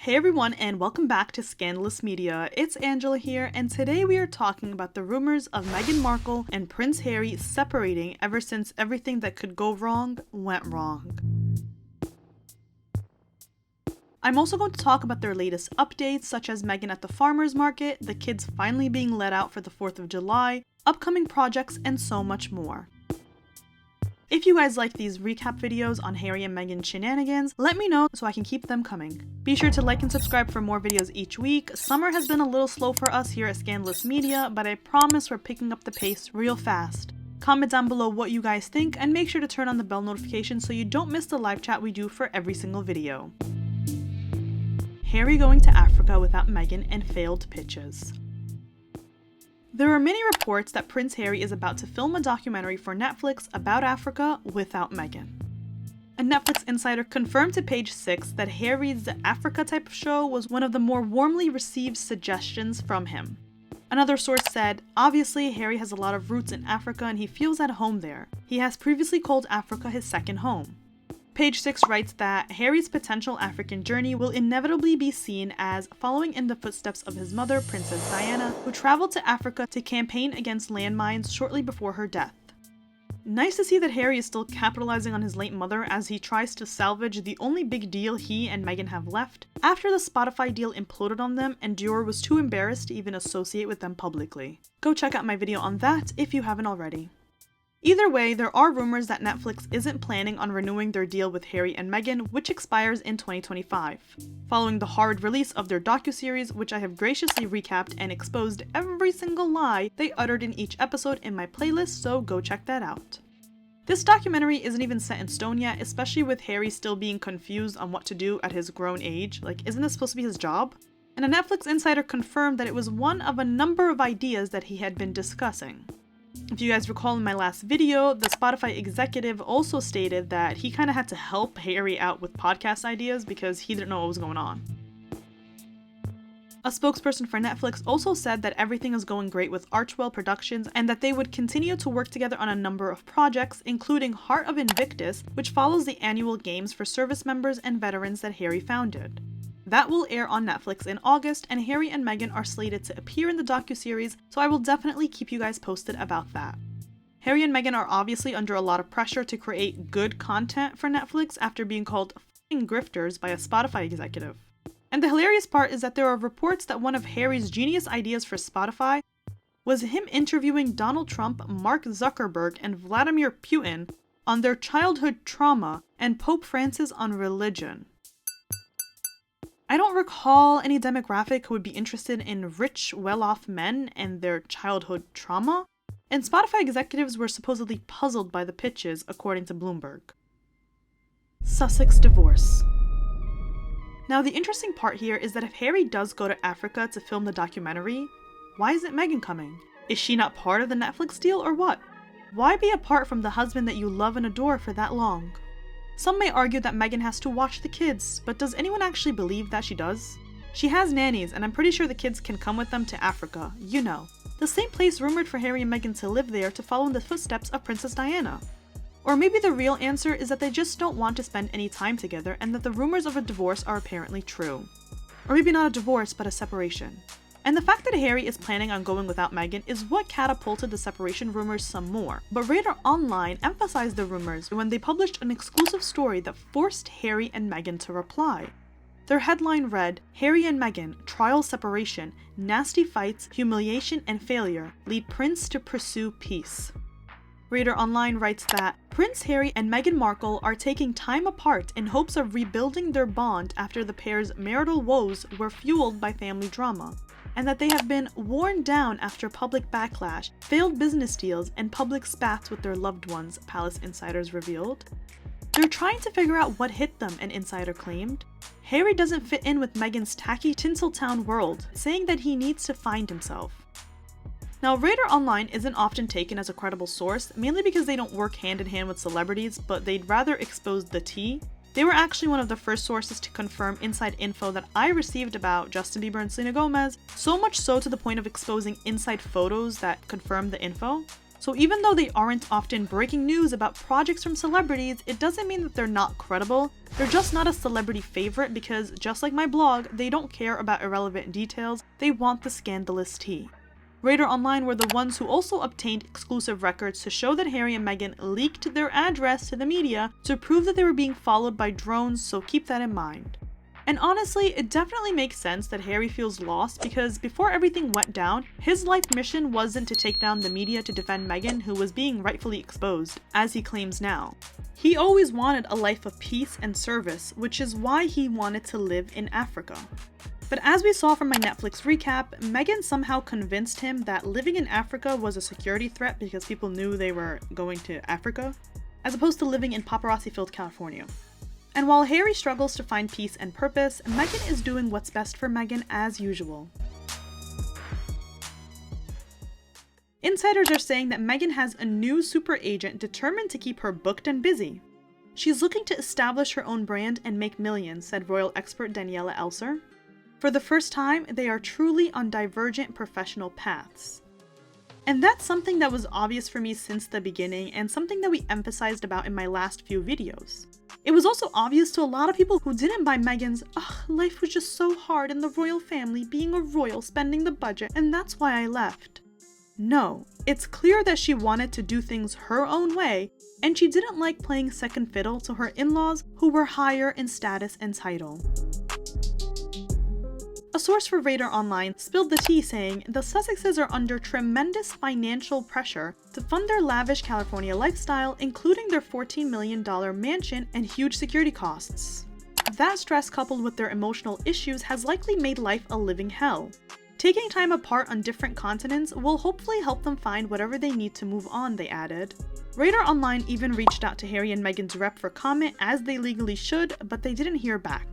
Hey everyone, and welcome back to Scandalous Media. It's Angela here, and today we are talking about the rumors of Meghan Markle and Prince Harry separating ever since everything that could go wrong went wrong. I'm also going to talk about their latest updates, such as Meghan at the farmer's market, the kids finally being let out for the 4th of July, upcoming projects, and so much more. If you guys like these recap videos on Harry and Meghan shenanigans, let me know so I can keep them coming. Be sure to like and subscribe for more videos each week. Summer has been a little slow for us here at Scandalous Media, but I promise we're picking up the pace real fast. Comment down below what you guys think and make sure to turn on the bell notification so you don't miss the live chat we do for every single video. Harry going to Africa without Meghan and failed pitches. There are many reports that Prince Harry is about to film a documentary for Netflix about Africa without Meghan. A Netflix insider confirmed to Page 6 that Harry's Africa type of show was one of the more warmly received suggestions from him. Another source said, "Obviously, Harry has a lot of roots in Africa and he feels at home there. He has previously called Africa his second home." Page 6 writes that Harry's potential African journey will inevitably be seen as following in the footsteps of his mother, Princess Diana, who traveled to Africa to campaign against landmines shortly before her death. Nice to see that Harry is still capitalizing on his late mother as he tries to salvage the only big deal he and Meghan have left after the Spotify deal imploded on them and Dior was too embarrassed to even associate with them publicly. Go check out my video on that if you haven't already. Either way, there are rumors that Netflix isn't planning on renewing their deal with Harry and Meghan, which expires in 2025. Following the horrid release of their docuseries, which I have graciously recapped and exposed every single lie they uttered in each episode in my playlist, so go check that out. This documentary isn't even set in stone yet, especially with Harry still being confused on what to do at his grown age. Isn't this supposed to be his job? And a Netflix insider confirmed that it was one of a number of ideas that he had been discussing. If you guys recall in my last video, the Spotify executive also stated that he kind of had to help Harry out with podcast ideas because he didn't know what was going on. A spokesperson for Netflix also said that everything is going great with Archwell Productions and that they would continue to work together on a number of projects, including Heart of Invictus, which follows the annual games for service members and veterans that Harry founded. That will air on Netflix in August, and Harry and Meghan are slated to appear in the docuseries, so I will definitely keep you guys posted about that. Harry and Meghan are obviously under a lot of pressure to create good content for Netflix after being called f***ing grifters by a Spotify executive. And the hilarious part is that there are reports that one of Harry's genius ideas for Spotify was him interviewing Donald Trump, Mark Zuckerberg, and Vladimir Putin on their childhood trauma and Pope Francis on religion. I don't recall any demographic who would be interested in rich, well-off men and their childhood trauma, and Spotify executives were supposedly puzzled by the pitches, according to Bloomberg. SUSSEX Divorce. Now, the interesting part here is that if Harry does go to Africa to film the documentary, why isn't Meghan coming? Is she not part of the Netflix deal or what? Why be apart from the husband that you love and adore for that long? Some may argue that Meghan has to watch the kids, but does anyone actually believe that she does? She has nannies, and I'm pretty sure the kids can come with them to Africa, you know. The same place rumored for Harry and Meghan to live there to follow in the footsteps of Princess Diana. Or maybe the real answer is that they just don't want to spend any time together and that the rumors of a divorce are apparently true. Or maybe not a divorce, but a separation. And the fact that Harry is planning on going without Meghan is what catapulted the separation rumors some more. But RadarOnline emphasized the rumors when they published an exclusive story that forced Harry and Meghan to reply. Their headline read, "Harry and Meghan, trial separation, nasty fights, humiliation and failure lead Prince to pursue peace." RadarOnline writes that Prince Harry and Meghan Markle are taking time apart in hopes of rebuilding their bond after the pair's marital woes were fueled by family drama, and that they have been worn down after public backlash, failed business deals, and public spats with their loved ones, Palace insiders revealed. They're trying to figure out what hit them, an insider claimed. Harry doesn't fit in with Meghan's tacky Tinseltown world, saying that he needs to find himself. Now, RadarOnline isn't often taken as a credible source, mainly because they don't work hand in hand with celebrities, but they'd rather expose the tea. They were actually one of the first sources to confirm inside info that I received about Justin Bieber and Selena Gomez, so much so to the point of exposing inside photos that confirmed the info. So even though they aren't often breaking news about projects from celebrities, it doesn't mean that they're not credible. They're just not a celebrity favorite because, just like my blog, they don't care about irrelevant details, they want the scandalous tea. RadarOnline were the ones who also obtained exclusive records to show that Harry and Meghan leaked their address to the media to prove that they were being followed by drones, so keep that in mind. And honestly, it definitely makes sense that Harry feels lost because before everything went down, his life mission wasn't to take down the media to defend Meghan, who was being rightfully exposed, as he claims now. He always wanted a life of peace and service, which is why he wanted to live in Africa. But as we saw from my Netflix recap, Meghan somehow convinced him that living in Africa was a security threat because people knew they were going to Africa, as opposed to living in paparazzi-filled California. And while Harry struggles to find peace and purpose, Meghan is doing what's best for Meghan as usual. Insiders are saying that Meghan has a new super agent determined to keep her booked and busy. She's looking to establish her own brand and make millions, said royal expert Daniela Elser. For the first time, they are truly on divergent professional paths. And that's something that was obvious for me since the beginning and something that we emphasized about in my last few videos. It was also obvious to a lot of people who didn't buy Meghan's, life was just so hard in the royal family, being a royal, spending the budget, and that's why I left. No, it's clear that she wanted to do things her own way, and she didn't like playing second fiddle to her in-laws who were higher in status and title. A source for RadarOnline spilled the tea saying the Sussexes are under tremendous financial pressure to fund their lavish California lifestyle, including their $14 million mansion and huge security costs. That stress, coupled with their emotional issues, has likely made life a living hell. Taking time apart on different continents will hopefully help them find whatever they need to move on, they added. RadarOnline even reached out to Harry and Meghan's rep for comment, as they legally should, but they didn't hear back.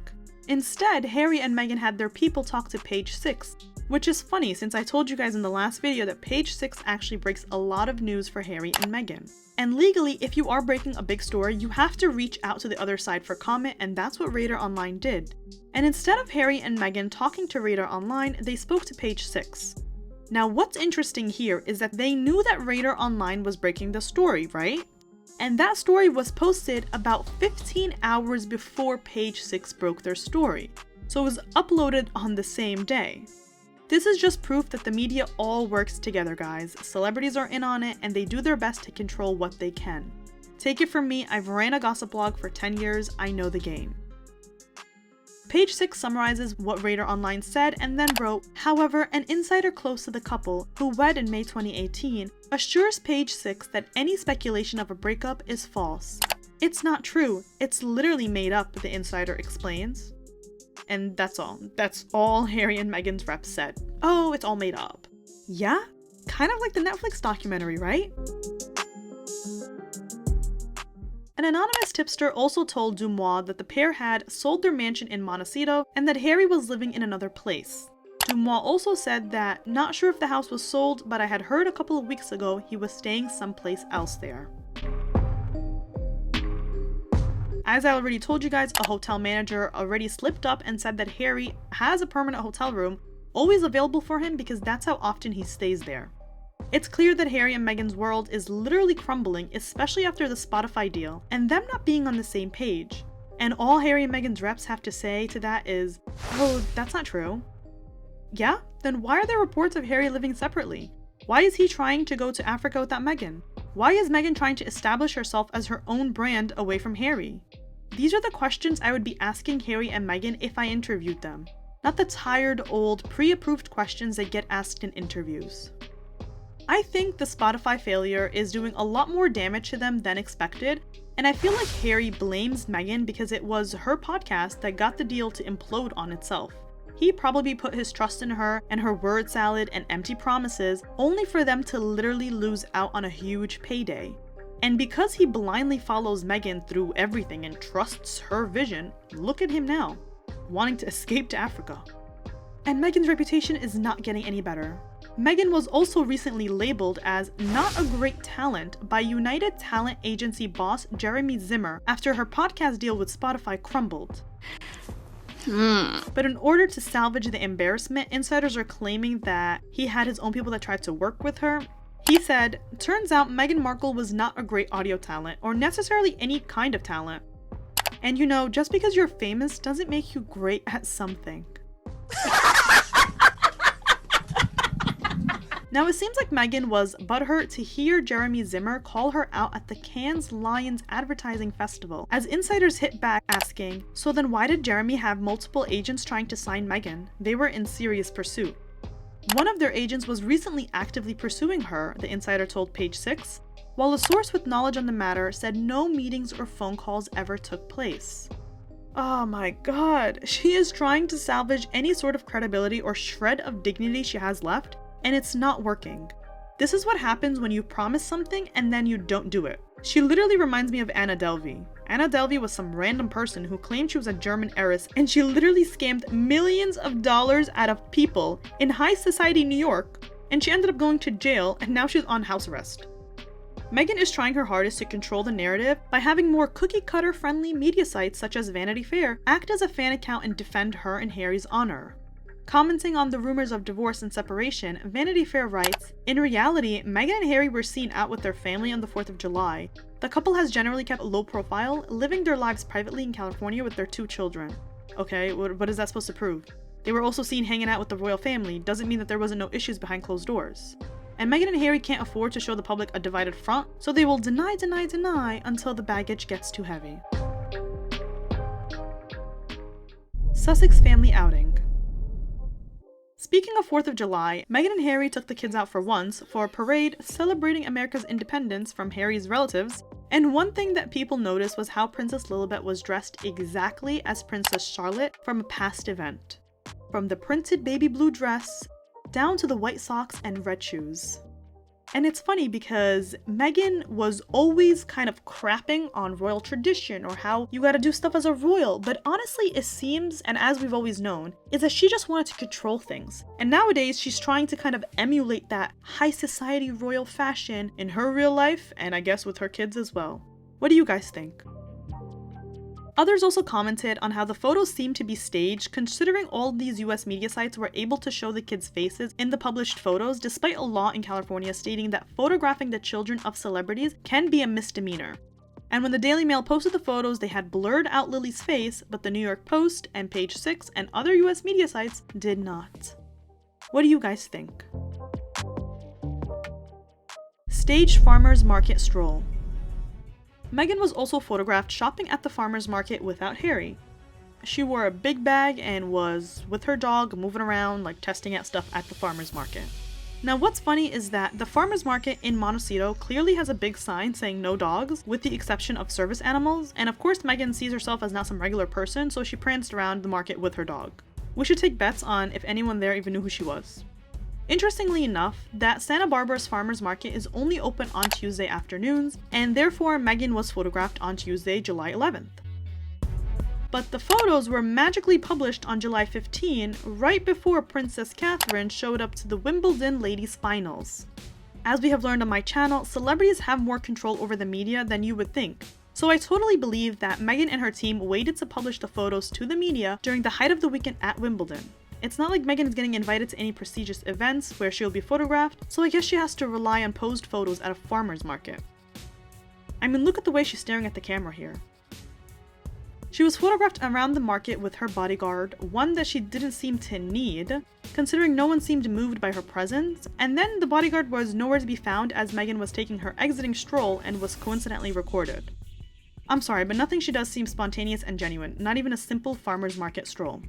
Instead, Harry and Meghan had their people talk to Page 6, which is funny since I told you guys in the last video that Page 6 actually breaks a lot of news for Harry and Meghan. And legally, if you are breaking a big story, you have to reach out to the other side for comment, and that's what RadarOnline did. And instead of Harry and Meghan talking to RadarOnline, they spoke to Page 6. Now what's interesting here is that they knew that RadarOnline was breaking the story, right? And that story was posted about 15 hours before Page 6 broke their story, so it was uploaded on the same day. This is just proof that the media all works together, guys. Celebrities are in on it and they do their best to control what they can. Take it from me, I've ran a gossip blog for 10 years, I know the game. Page 6 summarizes what RadarOnline said and then wrote, however, an insider close to the couple, who wed in May 2018, assures Page 6 that any speculation of a breakup is false. It's not true, it's literally made up, the insider explains. And that's all. That's all Harry and Meghan's rep said. Oh, it's all made up. Yeah? Kind of like the Netflix documentary, right? An anonymous tipster also told Dumois that the pair had sold their mansion in Montecito and that Harry was living in another place. Dumois also said that, not sure if the house was sold, but I had heard a couple of weeks ago he was staying someplace else there. As I already told you guys, a hotel manager already slipped up and said that Harry has a permanent hotel room always available for him because that's how often he stays there. It's clear that Harry and Meghan's world is literally crumbling, especially after the Spotify deal, and them not being on the same page. And all Harry and Meghan's reps have to say to that is, oh, that's not true. Yeah? Then why are there reports of Harry living separately? Why is he trying to go to Africa without Meghan? Why is Meghan trying to establish herself as her own brand away from Harry? These are the questions I would be asking Harry and Meghan if I interviewed them, not the tired, old, pre-approved questions they get asked in interviews. I think the Spotify failure is doing a lot more damage to them than expected, and I feel like Harry blames Meghan because it was her podcast that got the deal to implode on itself. He probably put his trust in her and her word salad and empty promises only for them to literally lose out on a huge payday. And because he blindly follows Meghan through everything and trusts her vision, look at him now, wanting to escape to Africa. And Meghan's reputation is not getting any better. Meghan was also recently labeled as not a great talent by United talent agency boss Jeremy Zimmer after her podcast deal with Spotify crumbled. But in order to salvage the embarrassment, insiders are claiming that he had his own people that tried to work with her. He said, "Turns out Meghan Markle was not a great audio talent, or necessarily any kind of talent. And you know, just because you're famous doesn't make you great at something." Now, it seems like Meghan was butthurt to hear Jeremy Zimmer call her out at the Cannes Lions Advertising Festival, as insiders hit back asking, "So then why did Jeremy have multiple agents trying to sign Meghan? They were in serious pursuit." One of their agents was recently actively pursuing her, the insider told Page 6, while a source with knowledge on the matter said no meetings or phone calls ever took place. Oh my god, she is trying to salvage any sort of credibility or shred of dignity she has left, and it's not working. This is what happens when you promise something and then you don't do it. She literally reminds me of Anna Delvey. Anna Delvey was some random person who claimed she was a German heiress, and she literally scammed millions of dollars out of people in high society New York, and she ended up going to jail, and now she's on house arrest. Meghan is trying her hardest to control the narrative by having more cookie-cutter friendly media sites such as Vanity Fair act as a fan account and defend her and Harry's honor. Commenting on the rumors of divorce and separation, Vanity Fair writes, "In reality, Meghan and Harry were seen out with their family on the 4th of July. The couple has generally kept a low profile, living their lives privately in California with their 2 children." Okay, what is that supposed to prove? They were also seen hanging out with the royal family, doesn't mean that there wasn't no issues behind closed doors. And Meghan and Harry can't afford to show the public a divided front, so they will deny until the baggage gets too heavy. Sussex family outing. Speaking of 4th of July, Meghan and Harry took the kids out for once for a parade celebrating America's independence from Harry's relatives, and one thing that people noticed was how Princess Lilibet was dressed exactly as Princess Charlotte from a past event. From the printed baby blue dress, down to the white socks and red shoes. And it's funny because Meghan was always kind of crapping on royal tradition or how you gotta do stuff as a royal, but honestly it seems, and as we've always known, is that she just wanted to control things. And nowadays she's trying to kind of emulate that high society royal fashion in her real life, and I guess with her kids as well. What do you guys think? Others also commented on how the photos seemed to be staged, considering all these US media sites were able to show the kids' faces in the published photos, despite a law in California stating that photographing the children of celebrities can be a misdemeanor. And when the Daily Mail posted the photos, they had blurred out Lily's face, but the New York Post and Page 6 and other US media sites did not. What do you guys think? Staged farmers market stroll. Meghan was also photographed shopping at the farmer's market without Harry. She wore a big bag and was with her dog moving around, like testing out stuff at the farmer's market. Now what's funny is that the farmer's market in Montecito clearly has a big sign saying no dogs, with the exception of service animals, and of course Meghan sees herself as not some regular person, so she pranced around the market with her dog. We should take bets on if anyone there even knew who she was. Interestingly enough, that Santa Barbara's farmers market is only open on Tuesday afternoons, and therefore Meghan was photographed on Tuesday, July 11th. But the photos were magically published on July 15, right before Princess Catherine showed up to the Wimbledon ladies finals. As we have learned on my channel, celebrities have more control over the media than you would think. So I totally believe that Meghan and her team waited to publish the photos to the media during the height of the weekend at Wimbledon. It's not like Meghan is getting invited to any prestigious events where she'll be photographed, so I guess she has to rely on posed photos at a farmer's market. I mean, look at the way she's staring at the camera here. She was photographed around the market with her bodyguard, one that she didn't seem to need, considering no one seemed moved by her presence, and then the bodyguard was nowhere to be found as Meghan was taking her exiting stroll and was coincidentally recorded. I'm sorry, but nothing she does seems spontaneous and genuine, not even a simple farmer's market stroll.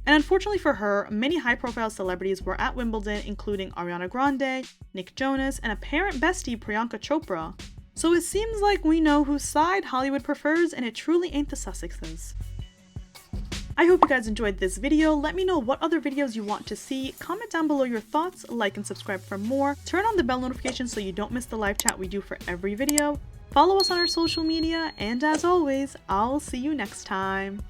And unfortunately for her, many high-profile celebrities were at Wimbledon, including Ariana Grande, Nick Jonas, and apparent bestie Priyanka Chopra. So it seems like we know whose side Hollywood prefers, and it truly ain't the Sussexes. I hope you guys enjoyed this video. Let me know what other videos you want to see. Comment down below your thoughts, like and subscribe for more. Turn on the bell notifications so you don't miss the live chat we do for every video. Follow us on our social media, and as always, I'll see you next time.